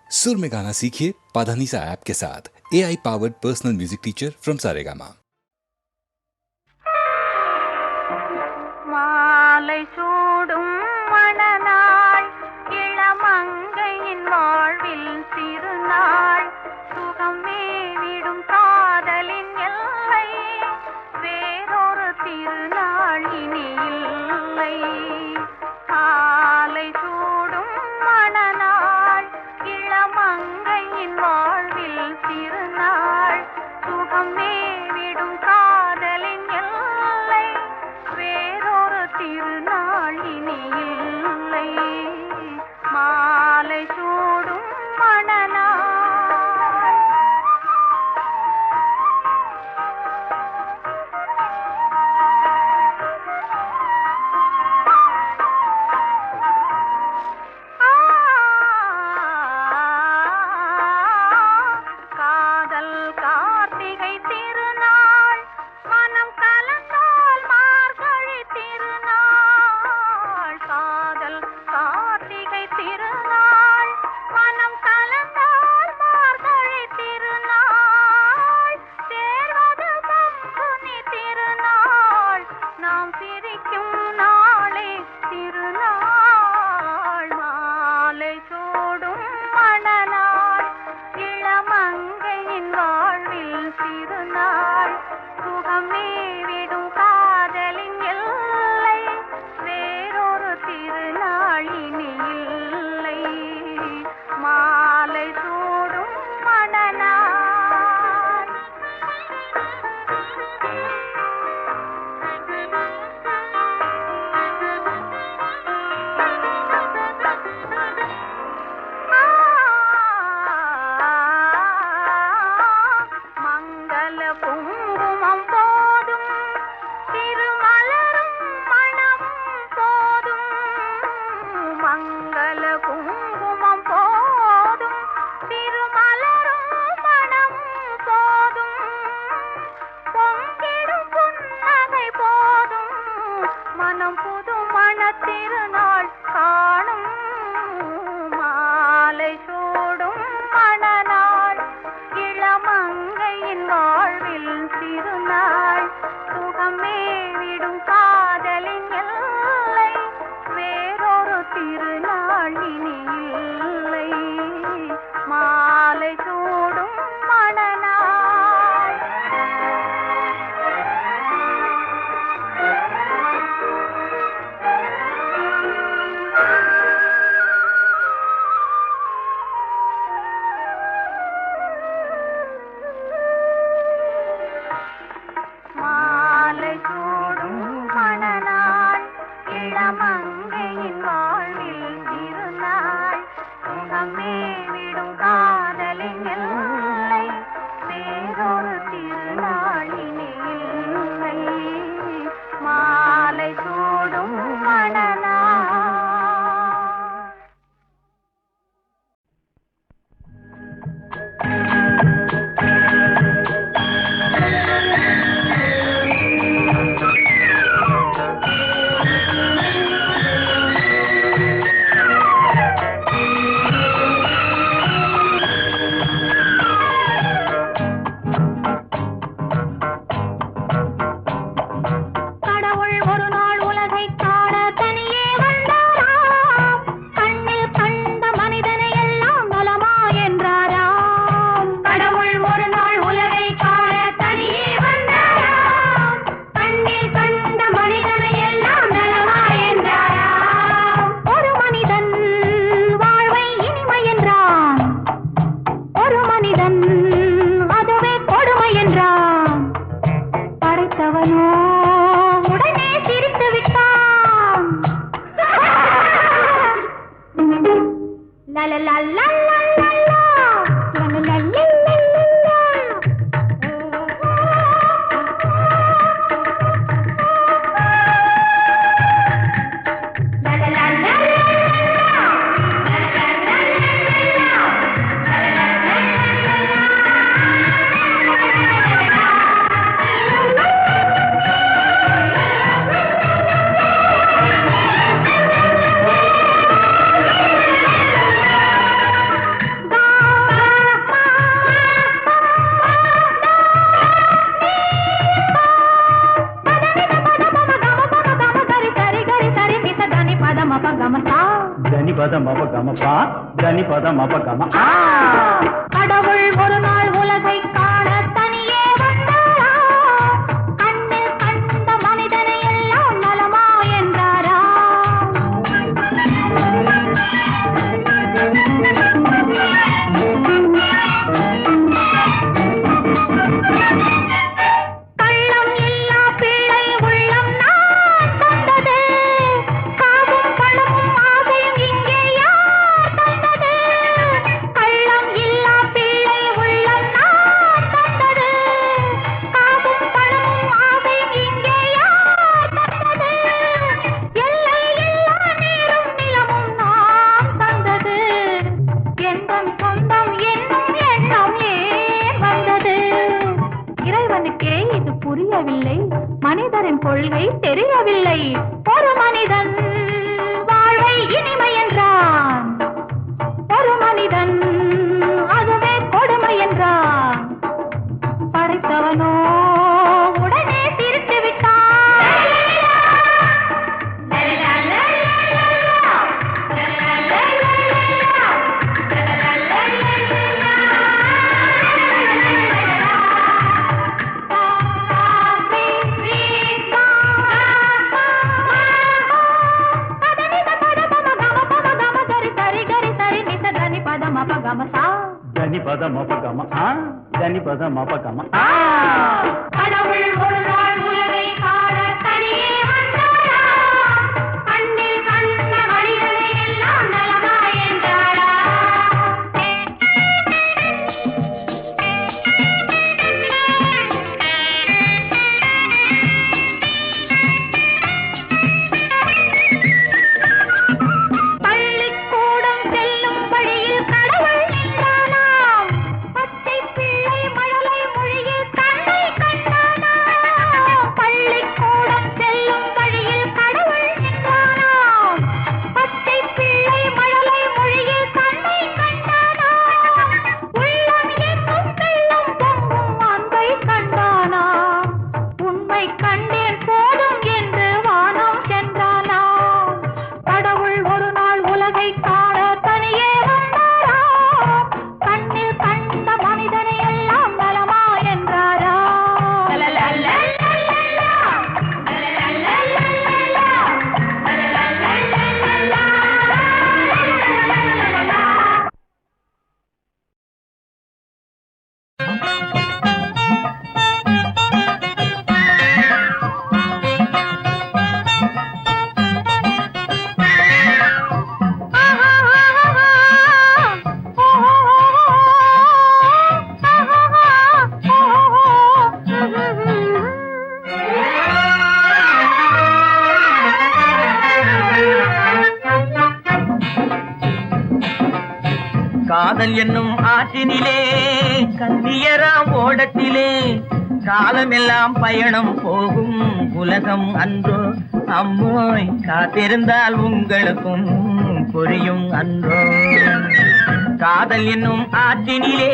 सुर में गाना सीखिए पाधानीसा ऐप के साथ। AI powered personal music teacher from Saregama. மாலை சூடும் மணநாள் இளமங்கையின் வாழ்வில் திருநாள் சுகம் மேவிடும் காதலின் எல்லை வேறொரு திருநாள் இனி இல்லை. மாலை சூடும் மணநாள் இளமங்கையின் வாழ்வில் திருநாள் சுகம் மேவிடும் காதலின் எல்லை வேறொரு திருநாள் இனி இல்லை. மாலை சூடும் மணநாள் காதல் கார்த்திகை திருநாள் மனம் கலந்தால் மார்கழி திருநாள். காதல் கார்த்திகை திருநாள் மனம் கலந்தால் மார்கழி திருநாள். சேர்வது பங்குனி திருநாள் நாம் பிரிக்கும் நாளே திருநாள். மாலை சூடும் மணநாள் இளமங்கையின் வாழ்வில் திருநாள் சுகம் மேவிடும் காதலின் எல்லை வேறொரு திருநாள் இனி இல்லை. மாலை சூடும் மணநாள் மங்கள குங்குமம் போதும் திருமலரும் மணமும் போதும். மங்கள குங்குமம் போதும் திருமலரும் மணமும் போதும். பொங்கிடும் புன்னகை போதும் மனம் புது மணத்திருநாள் காணும். மாலை சூடும் மணநாள் இளமங்கையின் வாழ்வில் திருநாள் சுகம் மேவிடும் காதலின் எல்லை வேறொரு திருநாள் இனி இல்லை. மாலை சூடும் மணநாள் மாலை சூடும் மணநாள் இளமங்கையின் வாழ்வில் திருநாள் சுகம் மேவிடும் காதலின் எல்லை வேறொரு திருநாள் இனி இல்லை. மாலை சூடும் மணநாள் கடவுள் ஒரு நாள் உலகைக் காண தனியே வந்தாராம். கண்ணில் கண்ட மனிதனை எல்லாம் நலமா என்றாராம். கடவுள் ஒரு நாள் உலகைக் காண தனியே வந்தாராம். கண்ணில் கண்ட மனிதனை எல்லாம் நலமா என்றாராம். ஒரு மனிதன் வாழ்வை இனிமை என்றான். ஒரு மனிதன் அதுவே கொடுமை என்றான். படைத்தவனோ உடனே சிரித்து விட்டான். தனி பதம் அப்பகமா. கடவுள் ஒரு நாள் உலகை காண தனியே வந்தாரா, கண்ணில் கண்ட மனிதனை எல்லாம் நலமா என்றாரா. கள்ளம் இல்லா பிள்ளை உள்ளம் நான் தந்தது, காசும் பணமும் ஆசையும் இங்கே யார் தந்தது. கள்ளம் இல்லா பிள்ளை உள்ளம் நான் தந்தது, காசும் பணமும் ஆசையும் இங்கே யார் தந்தது. எல்லை இல்லா நீரும் நிலமும் நான் தந்தது, எந்தன் சொந்தம் என்னும் எண்ணம் ஏன் வந்தது. இறைவனுக்கே இது புரியவில்லை, மனிதரின் கொள்கை தெரியவில்லை. ஒரு மனிதன் வாழ்வை இனிமை என்றான், ஒரு மனிதன் அதுவே கொடுமை என்றான். படைத்தவனோ உடனே சிரித்து தனி பதம் அப்பகமா. தனி பதம் அப்பகமா. கடவுள் ஒரு நாள் உலகை காண தனியே வந்தாரா, கண்ணில் கண்ட மனிதனை எல்லாம் நலமா என்றாரா. பள்ளிக்கூடம் செல்லும் வழியில் கடவுள் நின்றானாம், பச்சை பிள்ளை மழலை மொழியில் கண்ணை கண்டானாம். பள்ளிக்கூடம் செல்லும் வழியில் கடவுள் நின்றானாம், பச்சை பிள்ளை மழலை மொழியில் கண்ணை கண்டானாம். உள்ளம் எங்கும் வெள்ளம் பொங்கும் அன்பை கண்டானாம், உண்மை கண்டேன் போதும் என்று வானம் சென்றானாம். கடவுள் ஒரு நாள் உலகை காண தனியே வந்தாரா, கண்ணில் கண்ட மனிதனை எல்லாம் நலமா என்றாரா. காதல் என்னும் ஆற்றினிலே கண்ணியராம் ஓடத்திலே காலமெல்லாம் பயணம் போகும் உலகம் அன்றோ. அம்மோய் காத்திருந்தால் உங்களுக்கும் புரியும் அன்றோ. காதல் என்னும் ஆற்றினிலே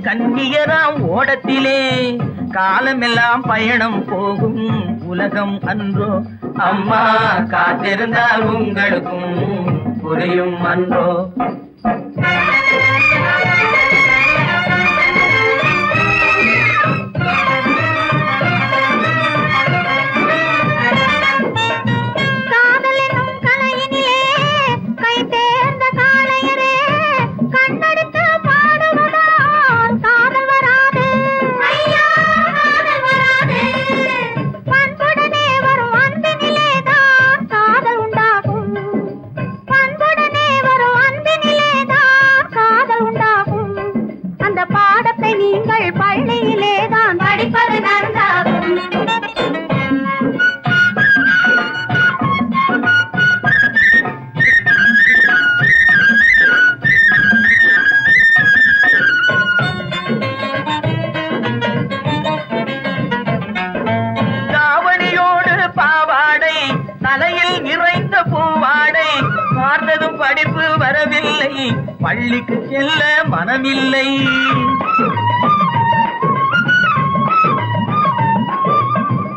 கண்ணியராம் ஓடத்திலே காலமெல்லாம் பயணம் போகும் உலகம் அன்றோ. அம்மா காத்திருந்தால் உங்களுக்கும் புரியும் அன்றோ. காதலெனும் கலையினிலே கை தேர்ந்த காளையரே, கண்ணெடுத்து பாடுவதால் காதல் வராது. ஐயா காதல் வராது. பண்புடனே வரும் அன்பினிலேதான் காதல் உண்டாகும், பண்புடனே வரும் அன்பினிலேதான் காதல் உண்டாகும். அந்த பாடத்தை நீங்கள் பள்ளியிலேதான் படிப்பது நன்றாகும். தாவணியோடு பாவாடை தலையில் நிறைந்த பூவாடை பார்த்ததும் படிப்பு வரவில்லை, பள்ளிக்கு செல்ல மனமில்லை.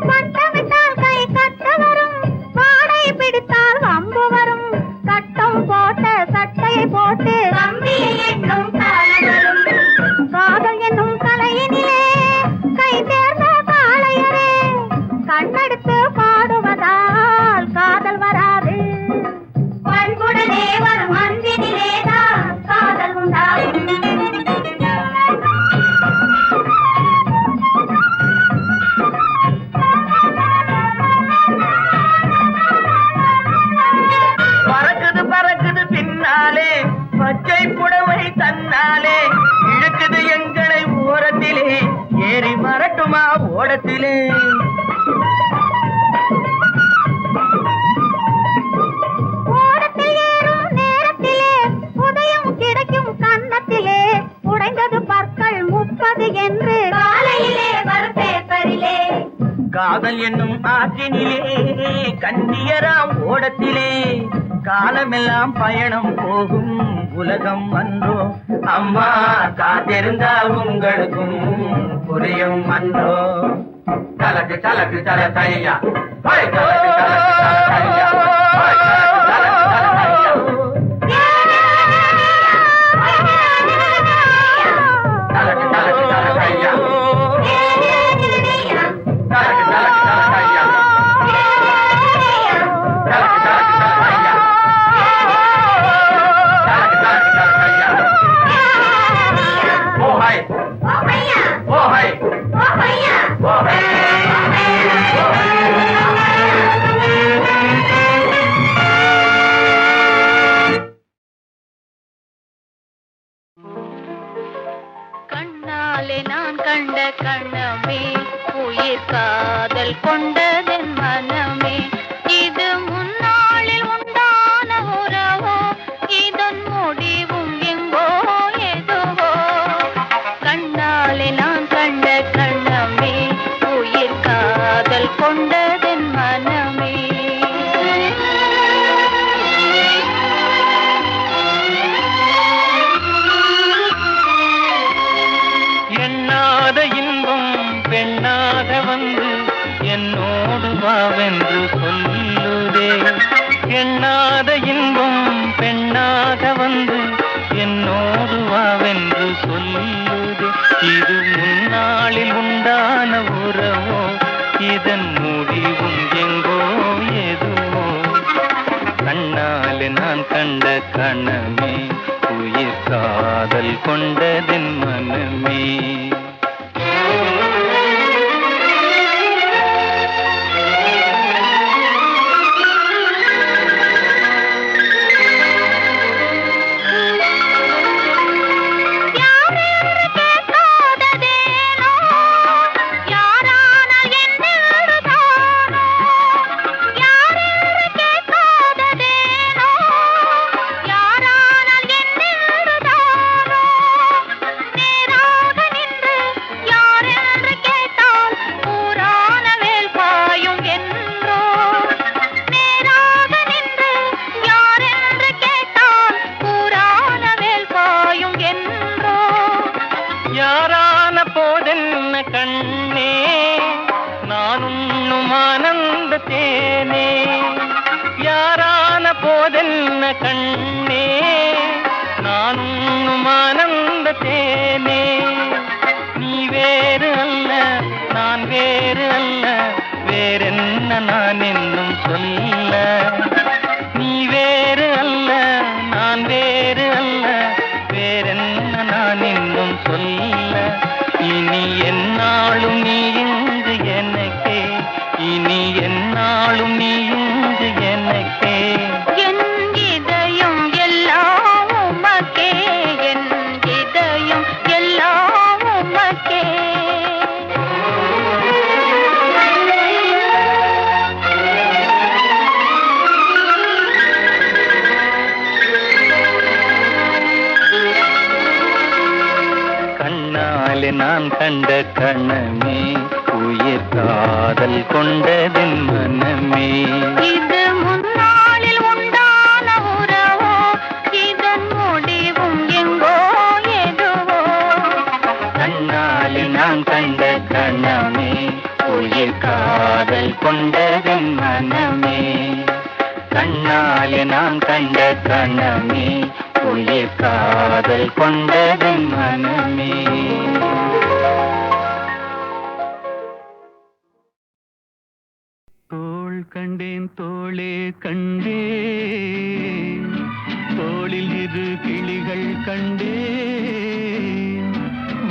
பட்டமிட்டால் கை கட்ட வரும், வாடை பிடித்தால் வம்பு வரும். சட்டம் போட்ட சட்டையை போட்டு பின்னாலே இழுக்குது எங்களை ஓரத்திலே ஏறி மரட்டுமா ஓடத்திலே ஓடத்தில் ஏறும் நேரத்திலே உதயம் கிடைக்கும் கன்னத்திலே உடைந்தது பற்கள் 30 என்று காலையிலே வரப்பேப்பரிலே காதல் என்னும் ஆற்றினிலே கண்ணியராம் ஓடத்திலே காலமெல்லாம் பயணம் போகும் உலகம் அன்றோ அம்மா காத்திருந்தா உங்களுக்கும் புரியும் அன்றோ தலக்கு தலக்கு தல தையா தலக்கு தலக்கு தல தையா கண்ணாலே நான் கண்ட கண்ணமே உயிர் காதல் கொண்டதென் மனமே இது முன்னாளில் உண்டான உறவோ இதன் முடிவும் எங்கோ எதுவோ கண்ணாலே நான் கண்ட கண்ணமே உயிர் காதல் கொண்டதென் மனமே எண்ணாத இன்பம் பெண்ணாக வந்து என்னோடு வாவென்று சொல்லுதே எண்ணாத இன்பம் பெண்ணாக வந்து என்னோடு வாவென்று சொல்லுதே இது முன்னாளில் உண்டான உறவோ இதன் முடிவும் எங்கோ எதுவோ கண்ணாலே நான் கண்ட கணமே உயிர் காதல் கொண்டதென் மனமே யாரான போதென்ன கண்ணே நானுண்ணும் ஆனந்த தேனே யாரான போதென்ன கண்ணே நானுண்ணும் ஆனந்த தேனே நீ வேறு அல்ல நான் வேறு அல்ல வேறென்ன நான் என்னும் சொல்ல நீ வேறு அல்ல நான் வேறு அல்ல வேறென்ன நான் இன்னும் சொல்ல இனி என்னாலும் நீ இங்கு எனக்கே இனி என்னாலும் நீ இங்கு எனக்கே என் இதயம் எல்லாம் உமக்கே என் இதயம் எல்லாம் உமக்கே கண்ணாலே நான் கண்ட கணமே உயிர் காதல் கொண்டதென் மனமே இது முன்னாளில் உண்டான உறவோ இதன் முடிவும் எங்கோ எதுவோ கண்ணாலே நான் கண்ட கணமே உயிர் காதல் கொண்டதென் மனமே கண்ணாலே நான் கண்ட கணமே உயிர் காதல் கொண்டதென் மனமே தோள் கண்டேன் தோளே கண்டேன் தோளில் இரு கிளிகள் கண்டேன்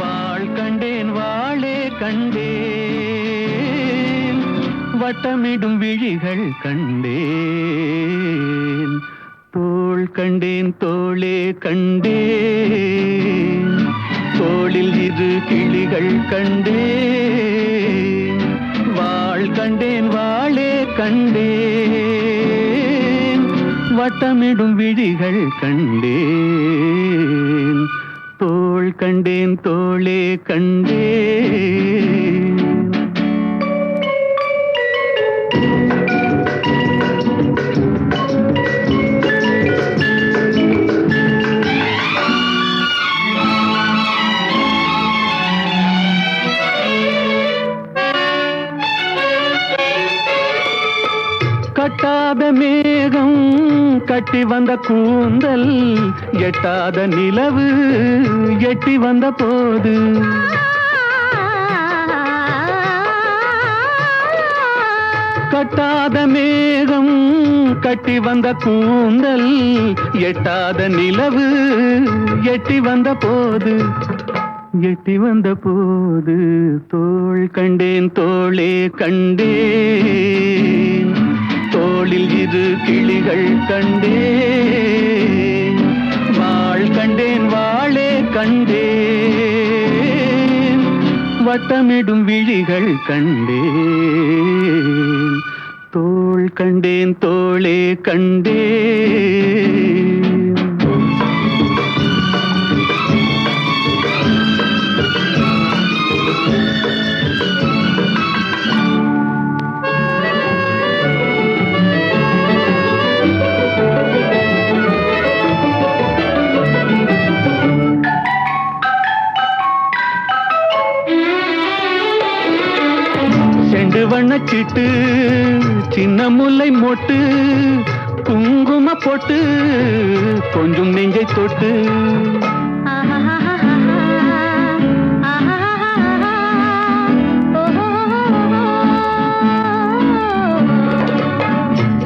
வாள் கண்டேன் வாளே கண்டேன் வட்டமிடும் விழிகள் கண்டேன் தோள் கண்டேன் தோளே கண்டேன் இரு கிளிகள் கண்டேன், வாள் கண்டேன் வாளே கண்டேன், வட்டமிடும் விழிகள் கண்டேன், தோள் கண்டேன் தோளே கண்டேன். கட்டாத மேகம் கட்டி வந்த கூந்தல், எட்டாத நிலவு எட்டி வந்த போது, கட்டாத மேகம் கட்டி வந்த கூந்தல், எட்டாத நிலவு எட்டி வந்த போது, எட்டி வந்த போது, தோள் கண்டேன் தோளே கண்டேன், தோளில் இரு கிளிகள் கண்டேன், வாள் கண்டேன் வாளே கண்டேன், வட்டமிடும் விழிகள் கண்டேன், தோள் கண்டேன் தோளே கண்டேன். வண்ணச்சிட்டு சின்ன முல்லை மொட்டு, குங்கும போட்டு கொஞ்சம் நெஞ்சை தொட்டு,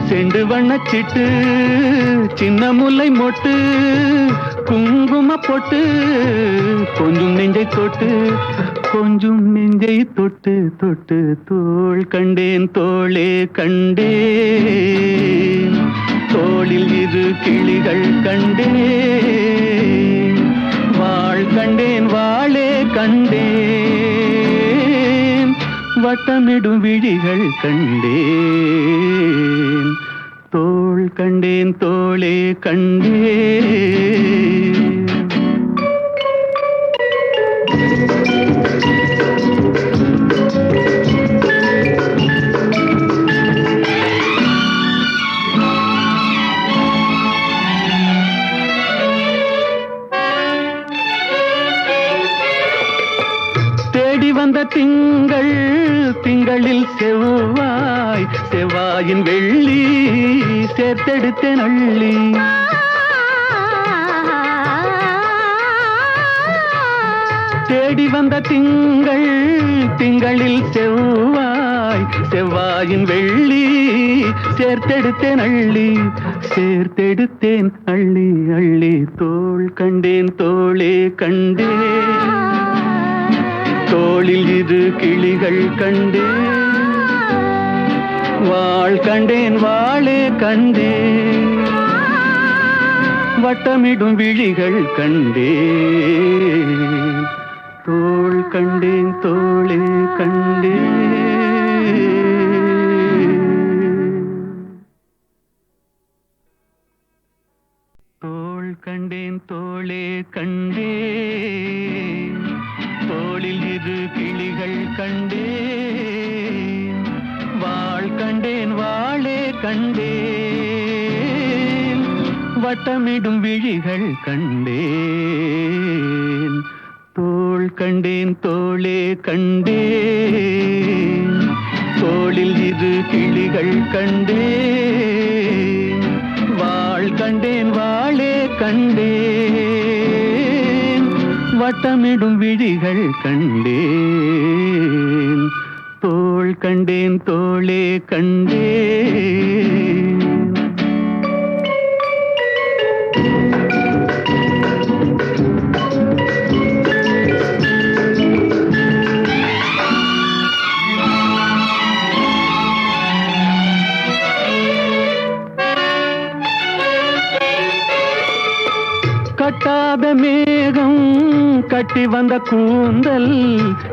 செண்டு வண்ணச்சிட்டு சின்ன முல்லை மொட்டு, குங்கும போட்டு கொஞ்சம் நெஞ்சை தொட்டு, கொஞ்சம் நெஞ்சை தொட்டு தொட்டு, தோள் கண்டேன் தோளே கண்டேன், தோளில் இரு கிளிகள் கண்டேன், வாள் கண்டேன் வாளே கண்டேன், வட்டமிடும் விழிகள் கண்டேன், தோள் கண்டேன் தோளே கண்டேன். வந்த திங்கள், திங்களில் செவ்வாய், செவ்வாயின் வெள்ளி சேர்த்தெடுத்தேன் அள்ளி, தேடி வந்த திங்கள், திங்களில் செவ்வாய், செவ்வாயின் வெள்ளி சேர்த்தெடுத்தேன் அள்ளி, சேர்த்தெடுத்தேன் அள்ளி அள்ளி, தோள் கண்டேன் தோளே கண்டேன், தோளில் இரு கிளிகள் கண்டேன், வாள் கண்டேன் வாளே கண்டேன், வட்டமிடும் விழிகள் கண்டேன், தோள் கண்டேன் தோளே கண்டேன். தோள் கண்டேன் தோளே கண்டேன், தோளில் இரு கிளிகள் கண்டேன், வாள் கண்டேன் வாளே கண்டேன், வட்டமிடும் விழிகள் கண்டேன், தோள் கண்டேன் தோளே கண்டேன், தோளில் இரு கிளிகள் கண்டேன், வாள் கண்டேன் வாளே கண்டேன், வட்டமிடும் விழிகள் கண்டேன், தோள் கண்டேன் தோளே கண்டேன். கட்டாத மேகம் கட்டி வந்த கூந்தல்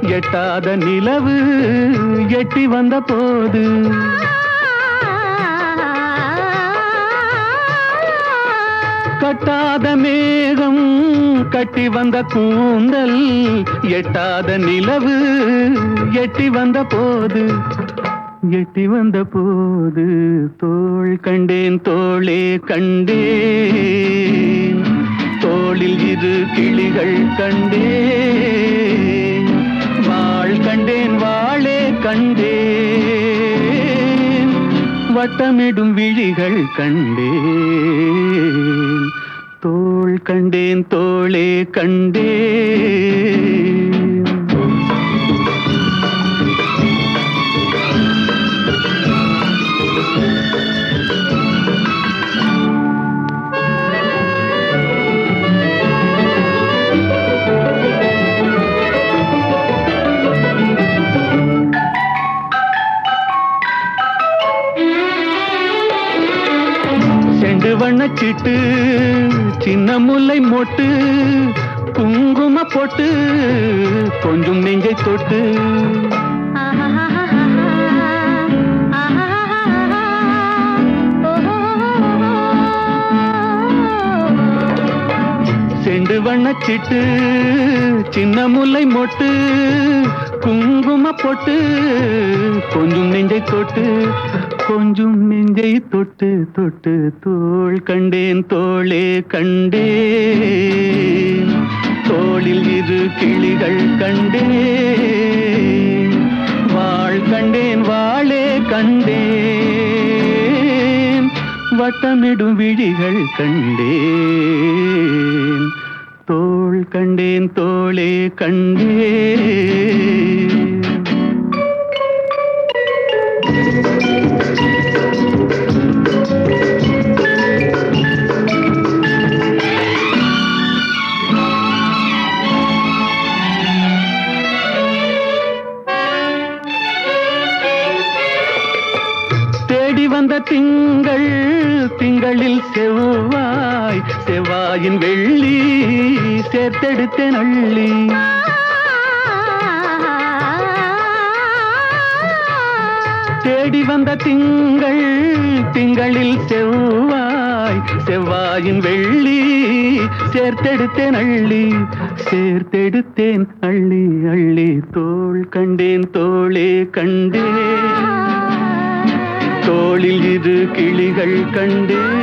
எட்டாத நிலவு எட்டி வந்த போது கட்டாத மேகம் கட்டி வந்த கூந்தல் எட்டாத நிலவு எட்டி வந்த போது தோள் கண்டேன் தோளே கண்டேன் தோளில் இரு கிளிகள் கண்டேன் வாள் கண்டேன் வாளே கண்டேன் வட்டமிடும் விழிகள் கண்டேன் தோள் கண்டேன் தோளே கண்டேன் வண்ணச்சிட்டு சின்ன முல்லை மொட்டு குங்கும போட்டு கொஞ்சம் நெஞ்சை தொட்டு செண்டு வண்ணச்சிட்டு சின்ன முல்லை மொட்டு குங்கும போட்டு கொஞ்சம் நெஞ்சை தொட்டு தொட்டு தோள் கண்டேன் தோளே கண்டேன் தோளில் இரு கிளிகள் கண்டேன் வாள் கண்டேன் வாளே கண்டேன் வட்டமிடும் விழிகள் கண்டேன் தோள் கண்டேன் தோளே கண்டேன் வந்த திங்களில் செவ்வாயின் வெள்ளி சேர்த்தெடுத்தேன் அள்ளி தேடி வந்த திங்களில் செவ்வாயின் வெள்ளி சேர்த்தெடுத்தேன் அள்ளி தோள் கண்டேன் தோளே கண்டேன் தோளில் இரு கிளிகள் கண்டேன்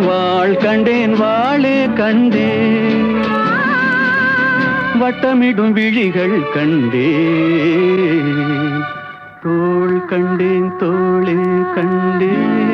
வாள் கண்டேன் வாளே கண்டேன் வட்டமிடும் விழிகள் கண்டேன் தோள் கண்டேன் தோளே கண்டேன்